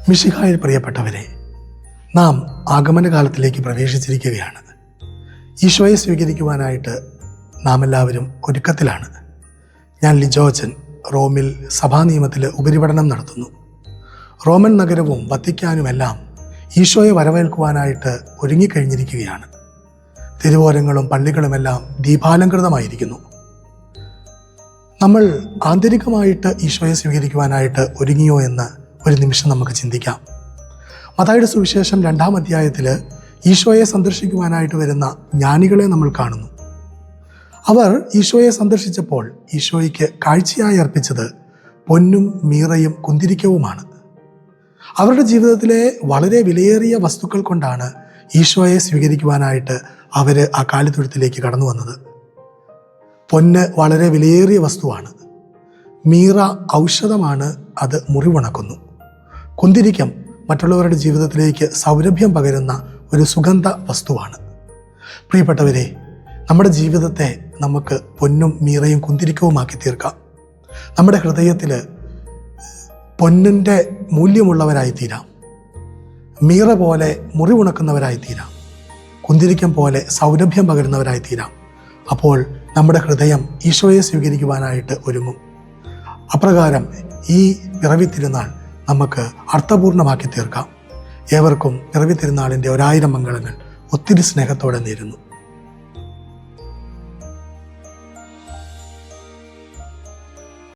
മിശിഹായിൽ പ്രിയപ്പെട്ടവരെ, നാം ആഗമനകാലത്തിലേക്ക് പ്രവേശിച്ചിരിക്കുകയാണ്. ഈശോയെ സ്വീകരിക്കുവാനായിട്ട് നാം എല്ലാവരും ഒരുക്കത്തിലാണ്. ഞാൻ ലിജോച്ചൻ റോമിൽ സഭാനിയമത്തിൽ ഉപരിപഠനം നടത്തുന്നു. റോമൻ നഗരവും വത്തിക്കാനുമെല്ലാം ഈശോയെ വരവേൽക്കുവാനായിട്ട് ഒരുങ്ങിക്കഴിഞ്ഞിരിക്കുകയാണ്. തിരുവോരങ്ങളും പള്ളികളുമെല്ലാം ദീപാലംകൃതമായിരിക്കുന്നു. നമ്മൾ ആന്തരികമായിട്ട് ഈശോയെ സ്വീകരിക്കുവാനായിട്ട് ഒരുങ്ങിയോ എന്ന് ഒരു നിമിഷം നമുക്ക് ചിന്തിക്കാം. മത്തായിയുടെ സുവിശേഷം 2-ാം അധ്യായത്തിൽ ഈശോയെ സന്ദർശിക്കുവാനായിട്ട് വരുന്ന ജ്ഞാനികളെ നമ്മൾ കാണുന്നു. അവർ ഈശോയെ സന്ദർശിച്ചപ്പോൾ ഈശോയ്ക്ക് കാഴ്ചയായി അർപ്പിച്ചത് പൊന്നും മീറയും കുന്തിരിക്കവുമാണ്. അവരുടെ ജീവിതത്തിലെ വളരെ വിലയേറിയ വസ്തുക്കൾ കൊണ്ടാണ് ഈശോയെ സ്വീകരിക്കുവാനായിട്ട് അവർ ആ കാലിത്തൊഴുത്തിലേക്ക് കടന്നു വന്നത്. പൊന്ന് വളരെ വിലയേറിയ വസ്തുവാണ്. മീറ ഔഷധമാണ്, അത് മുറിവുണക്കുന്നു. കുന്തിരിക്കം മറ്റുള്ളവരുടെ ജീവിതത്തിലേക്ക് സൗരഭ്യം പകരുന്ന ഒരു സുഗന്ധ വസ്തുവാണ്. പ്രിയപ്പെട്ടവരെ, നമ്മുടെ ജീവിതത്തെ നമുക്ക് പൊന്നും മീറയും കുന്തിരിക്കവുമാക്കി തീർക്കാം. നമ്മുടെ ഹൃദയത്തിൽ പൊന്നിൻ്റെ മൂല്യമുള്ളവരായി തീരാം. മീറ പോലെ മുറിവുണക്കുന്നവരായി തീരാം. കുന്തിരിക്കം പോലെ സൗരഭ്യം പകരുന്നവരായി തീരാം. അപ്പോൾ നമ്മുടെ ഹൃദയം ഈശോയെ സ്വീകരിക്കുവാനായിട്ട് ഒരുങ്ങും. അപ്രകാരം ഈ പിറവി തിരുനാൾ നമുക്ക് അർത്ഥപൂർണമാക്കി തീർക്കാം. ഏവർക്കും പിറവി തിരുനാളിൻ്റെ 1000 മംഗളങ്ങൾ ഒത്തിരി സ്നേഹത്തോടെ നേരുന്നു.